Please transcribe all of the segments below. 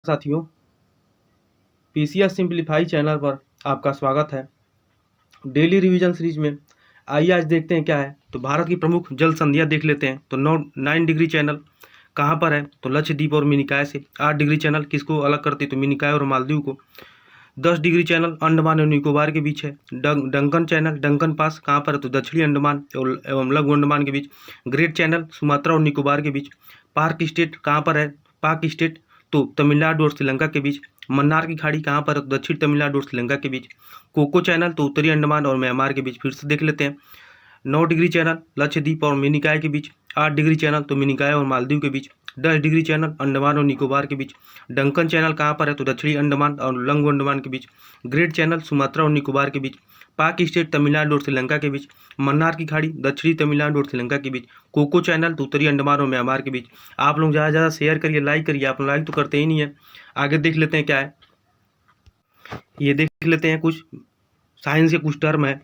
साथियों, PCS simplify channel पर आपका स्वागत है। डेली रिवीजन सीरीज में आइए आज देखते हैं क्या है। तो भारत की प्रमुख जल संधियां देख लेते हैं। तो 9 डिग्री चैनल कहाँ पर है? तो लक्षद्वीप और मिनिकॉय से। 8 डिग्री चैनल किसको अलग करती है? तो मिनिकॉय और मालदीव को। 10 डिग्री चैनल अंडमान और निकोबार के बीच है। डंकन चैनल डंकन पास कहाँ पर है? तो दक्षिणी अंडमान एवं लघु अंडमान के बीच। ग्रेट चैनल सुमात्रा और निकोबार के बीच। पार्क स्टेट कहाँ पर है? पाक स्टेट तो तमिलनाडु और श्रीलंका के बीच। मन्नार की खाड़ी कहाँ पर है? तो दक्षिण तमिलनाडु और श्रीलंका के बीच। कोको चैनल तो उत्तरी अंडमान और म्यांमार के बीच। फिर से देख लेते हैं। 9 डिग्री चैनल लक्षद्वीप और मिनिकॉय के बीच। 8 डिग्री चैनल तो मिनिकॉय और मालदीव के बीच। 10 डिग्री चैनल अंडमान और निकोबार के बीच। डंकन चैनल कहाँ पर है? तो दक्षिणी अंडमान और लघु अंडमान के बीच। ग्रेट चैनल सुमात्रा और निकोबार के बीच। पाक स्टेट तमिलनाडु और श्रीलंका के बीच। मन्नार की खाड़ी दक्षिणी तमिलनाडु और श्रीलंका के बीच। कोको चैनल तो उत्तरी अंडमान और म्यांमार के बीच। आप लोग ज़्यादा से ज़्यादा शेयर करिए, लाइक करिए। आप लोग लाइक तो करते ही नहीं है। आगे देख लेते हैं क्या है। ये देख लेते हैं कुछ साइंस के कुछ टर्म है।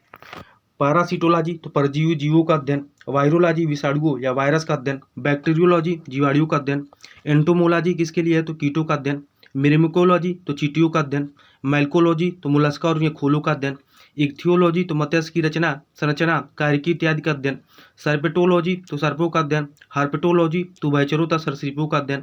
पैरासिटोलॉजी तो परजीवी जीवों का अध्ययन। वायरोलॉजी विषाणुओं या वायरस का अध्ययन। बैक्टीरियोलॉजी जीवाणुओं का अध्ययन। एंटोमोलॉजी किसके लिए है? तो कीटों का अध्ययन। मिरेमिकोलॉजी तो चींटियों का अध्ययन। मैल्कोलॉजी तो मोलस्का और खोलों का अध्ययन। इक्थियोलॉजी तो मत्स्य की रचना संरचना कार्यकी इत्यादि का अध्ययन। सर्पेटोलॉजी तो सर्पों का अध्ययन। हार्पेटोलॉजी तो भयचरों तथा सरीसृपों का अध्ययन।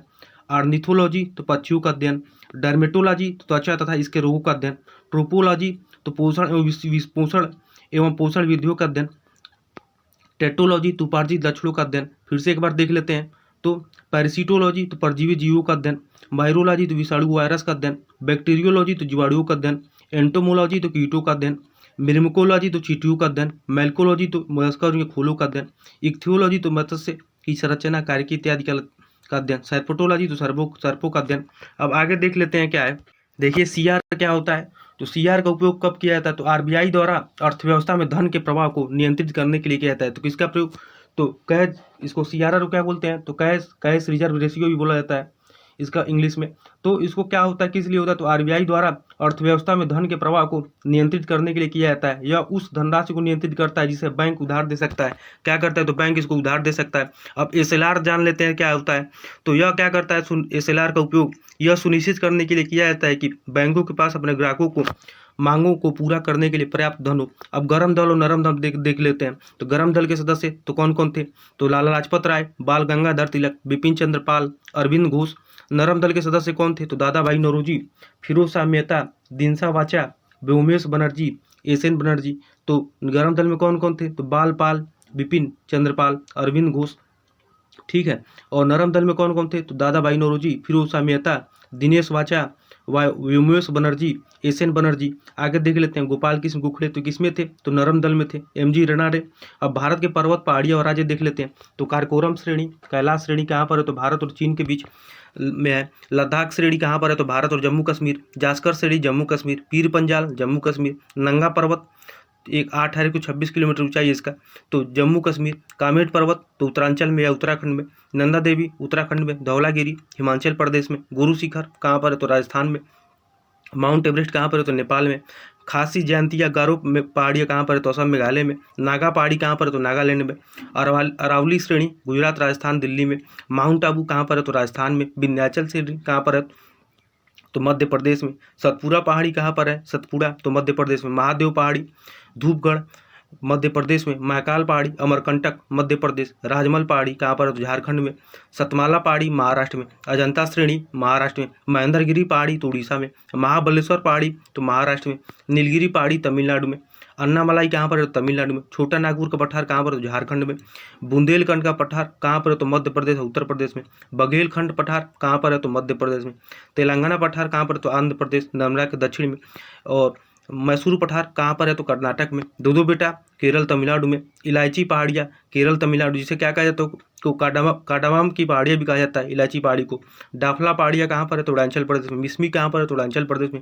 ऑर्निथोलॉजी तो पक्षियों का अध्ययन। डर्मेटोलॉजी तो त्वचा तथा इसके रोगों का अध्ययन। ट्रोपोलॉजी तो पोषण एवं पोषण एवं पोषण विधियों का अध्ययन। टेटोलॉजी तो उपार्जित लक्षणों का अध्ययन। फिर से एक बार देख लेते हैं। तो पैरासिटोलॉजी तो परजीवी जीवों का अध्ययन। वायरोलॉजी तो विषाणु वायरस का अध्ययन। बैक्टीरियोलॉजी तो जीवाणुओं का अध्ययन। एंटोमोलॉजी तो कीटों का अध्ययन। मिरेमिकोलॉजी तो चींटियों का अध्ययन। मैल्कोलॉजी तो मोलस्का और खोलों का अध्ययन। इक्थियोलॉजी तो मत्स्य की संरचना कार्यकी इत्यादि का अध्ययन। सर्पेटोलॉजी तो सर्पों का अध्ययन। अब आगे देख लेते हैं क्या है। देखिए सीआर क्या होता है। तो सीआर का उपयोग कब किया जाता है? तो आरबीआई द्वारा अर्थव्यवस्था में धन के प्रवाह को नियंत्रित करने के लिए किया जाता है। तो किसका प्रयोग? तो कैश, इसको सीआरआर क्या बोलते हैं? तो कैश रिजर्व रेशियो भी बोला जाता है इसका इंग्लिश में। तो इसको क्या होता है, किस लिए होता है? तो आरबीआई द्वारा अर्थव्यवस्था में धन के प्रवाह को नियंत्रित करने के लिए किया जाता है। यह उस धनराशि को नियंत्रित करता है जिसे बैंक उधार दे सकता है। क्या करता है? तो बैंक इसको उधार दे सकता है। अब एसएलआर जान लेते हैं क्या होता है। तो यह क्या करता है? एसएलआर का उपयोग यह सुनिश्चित करने के लिए किया जाता है कि बैंकों के पास अपने ग्राहकों को मांगों को पूरा करने के लिए पर्याप्त धन हो। अब गर्म दल और नरम दल देख लेते हैं। तो गर्म दल के सदस्य तो कौन कौन थे? तो लाला लाजपत राय, बाल गंगाधर तिलक, बिपिन चंद्र पाल, अरविंद घोष। नरम दल के सदस्य कौन थे? तो दादा भाई नौरोजी, फिरोज शाह मेहता, दिनसा वाचा, व्योमेश बनर्जी, एसएन बनर्जी। तो गर्म दल में कौन कौन थे? तो बाल पाल, बिपिन चंद्रपाल, अरविंद घोष। ठीक है। और नरम दल में कौन कौन थे? तो दादा भाई नौरोजी, फिरोज शाह मेहता, दिनेश वाचा, व्योमेश बनर्जी, एसएन बनर्जी। आगे देख लेते हैं। गोपाल कृष्ण गोखले तो किसमें थे? तो नरम दल में थे। एमजी रनाडे। अब भारत के पर्वत पहाड़ियाँ और राज्य देख लेते हैं। तो काराकोरम श्रेणी कैलाश श्रेणी कहाँ पर है? तो भारत और चीन के बीच में है। लद्दाख श्रेणी कहाँ पर है? तो भारत और जम्मू कश्मीर। जास्कर श्रेणी जम्मू कश्मीर। पीर पंजाल जम्मू कश्मीर। नंगा पर्वत एक 26 किलोमीटर ऊंचाई है इसका, तो जम्मू कश्मीर। कामेट पर्वत तो उत्तरांचल में या उत्तराखंड में। नंदा देवी उत्तराखंड में। धौलागिरी हिमाचल प्रदेश में। गुरु शिखर कहाँ पर है? तो राजस्थान में। माउंट एवरेस्ट कहाँ पर है? तो नेपाल में। खासी जयंती या गारो में पहाड़ियाँ कहाँ पर है? तो असम मेघालय में। नागा पहाड़ी कहाँ पर है? तो नागालैंड में। अरावली श्रेणी गुजरात राजस्थान दिल्ली में। माउंट आबू कहाँ पर है? तो राजस्थान में। विंध्याचल श्रेणी कहाँ पर है? तो मध्य प्रदेश में। सतपुरा पहाड़ी कहाँ पर है? सतपुड़ा तो मध्य प्रदेश में। महादेव पहाड़ी धूपगढ़ मध्य प्रदेश में। महाकाल पहाड़ी अमरकंटक मध्य प्रदेश। राजमल पहाड़ी कहाँ पर है? तो झारखंड में। सतमाला पहाड़ी महाराष्ट्र में। अजंता श्रेणी महाराष्ट्र में। महेंद्रगिरी पहाड़ी तो उड़ीसा में। महाबलेश्वर पहाड़ी तो महाराष्ट्र में। नीलगिरी पहाड़ी तमिलनाडु में। अन्नामलाई कहाँ पर है? तो तमिलनाडु में। छोटा नागपुर का पठार कहाँ पर है? तो झारखंड में। बुंदेलखंड का पठार कहाँ पर है? तो मध्य प्रदेश और उत्तर प्रदेश में। बघेलखंड पठार कहाँ पर है? तो मध्य प्रदेश में। तेलंगाना पठार कहाँ पर है? तो आंध्र प्रदेश नर्मदा के दक्षिण में। और मैसूर पठार कहाँ पर है? तो कर्नाटक में। दो बेटा केरल तमिलनाडु में। इलायची पहाड़ियाँ केरल तमिलनाडु, जिसे क्या कहा जाता है? तो काडामाम की पहाड़ियाँ भी कहा जाता है इलायची पहाड़ी को। डाफला पहाड़ियाँ कहाँ पर है? तो अरुणाचल प्रदेश में। मिसमी कहाँ पर है? तो अरुणाचल प्रदेश में।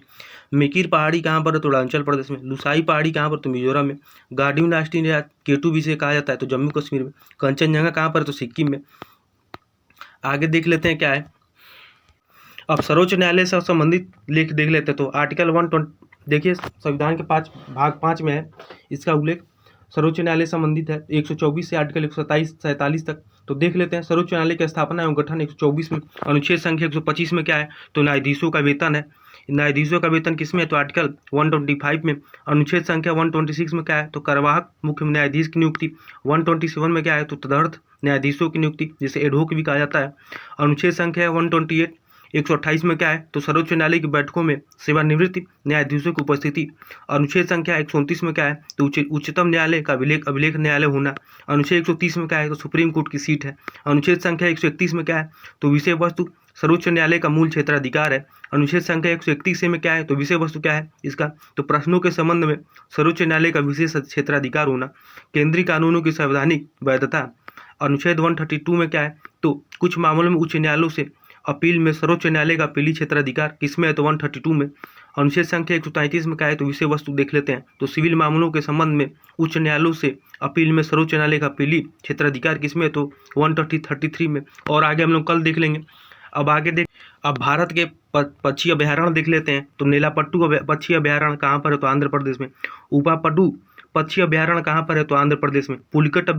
मेकिर पहाड़ी कहाँ पर है? तो अरुणाचल प्रदेश में। लुसाई पहाड़ी कहाँ पर? तो मिजोरम में। गार्डियन डायनेस्टी या केटू भी से कहा जाता है तो जम्मू कश्मीर में। कंचनजंगा कहाँ पर है? तो सिक्किम में। आगे देख लेते हैं क्या है। अब सर्वोच्च न्यायालय से संबंधित लेख देख लेते हैं। तो आर्टिकल 120 देखिए, संविधान के भाग 5 में है इसका उल्लेख। सर्वोच्च न्यायालय संबंधित है 124 से आर्टिकल 127 47 तक। तो देख लेते हैं। सर्वोच्च न्यायालय की स्थापना एवं गठन 124 में। अनुच्छेद संख्या 125 में क्या है, तो न्यायाधीशों का वेतन है। न्यायाधीशों का वेतन किसमें है, तो आर्टिकल 125 में। अनुच्छेद संख्या 126 में क्या है, तो कार्यवाहक मुख्य न्यायाधीश की नियुक्ति। 127 में क्या है, तो तदर्थ न्यायाधीशों की नियुक्ति, जिसे एडहोक भी कहा जाता है। अनुच्छेद संख्या 128 128 में क्या है, तो सर्वोच्च न्यायालय की बैठकों में सेवानिवृत्त न्यायाधीशों की उपस्थिति। अनुच्छेद संख्या 129 में क्या है, तो उच्चतम न्यायालय का अभिलेख न्यायालय होना। अनुच्छेद 130 में क्या है, तो सुप्रीम कोर्ट की सीट है। अनुच्छेद संख्या 131 में क्या है, तो विषय वस्तु सर्वोच्च न्यायालय का मूल क्षेत्राधिकार है। अनुच्छेद संख्या 131 में क्या है, तो विषय वस्तु क्या है इसका, तो प्रश्नों के संबंध में सर्वोच्च न्यायालय का विशेष क्षेत्राधिकार होना। केंद्रीय कानूनों की संवैधानिक वैधता। अनुच्छेद 132 में क्या है, तो कुछ मामलों में उच्च न्यायालयों से अपील में सर्वोच्च न्यायालय का अपीली क्षेत्राधिकार किसमें है, तो 132 में। अनुच्छेद संख्या 133 में क्या है, तो विषय वस्तु देख लेते हैं। तो सिविल मामलों के संबंध में उच्च न्यायालयों से अपील में सर्वोच्च न्यायालय का अपीली क्षेत्राधिकार किसमें, तो 133 में। और आगे हम लोग कल देख लेंगे। अब भारत के पक्षी अभयारण्य देख लेते हैं। तो नेलापट्टू पक्षी अभयारण्य कहाँ पर है, तो आंध्र प्रदेश में। उपापटू पक्षी अभयारण्य कहाँ पर है, तो आंध्र प्रदेश में। पुलिकट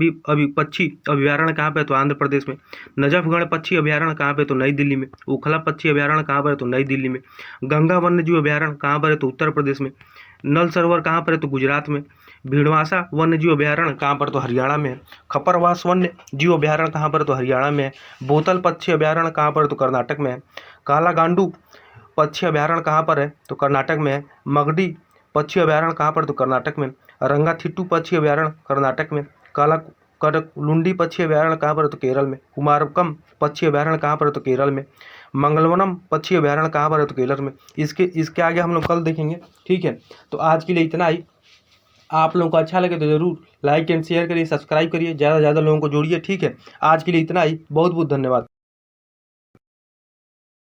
पक्षी अभयारण्य कहाँ पर है, तो आंध्र प्रदेश में। नजफगढ़ पक्षी अभयारण्य कहाँ पर है, तो नई दिल्ली में। ओखला पक्षी अभयारण्य कहाँ पर है, तो नई दिल्ली में। गंगा वन्यजीव अभयारण्य कहाँ पर है, तो उत्तर प्रदेश में। नल सरोवर कहाँ पर है, तो गुजरात में। भीड़वासा वन्यजीव अभयारण्य कहाँ पर, तो हरियाणा में है। खपरवास वन्य जीव अभयारण्य कहाँ पर, तो हरियाणा में है। बोतल पक्षी अभयारण्य कहाँ पर, तो कर्नाटक में है। काला गांडू पक्षी अभयारण्य कहाँ पर है, तो कर्नाटक में है। मगडी पक्षी अभयारण्य कहाँ पर, तो कर्नाटक में। रंगाथिट्टू पक्षी अभयारण्य कर्नाटक में। काला करकुलुंडी पक्षी अभयारण्य कहाँ पर है, तो केरल में। कुमारकम पक्षी अभयारण्य कहाँ पर है, तो केरल में। मंगलवनम पक्षी अभयारण्य कहाँ पर है, तो केरल में। इसके आगे हम लोग कल देखेंगे, ठीक है। तो आज के लिए इतना ही। आप लोगों को अच्छा लगे तो ज़रूर लाइक एंड शेयर करिए, सब्सक्राइब करिए, ज़्यादा से ज़्यादा लोगों को जोड़िए, ठीक है। आज के लिए इतना ही। बहुत बहुत धन्यवाद।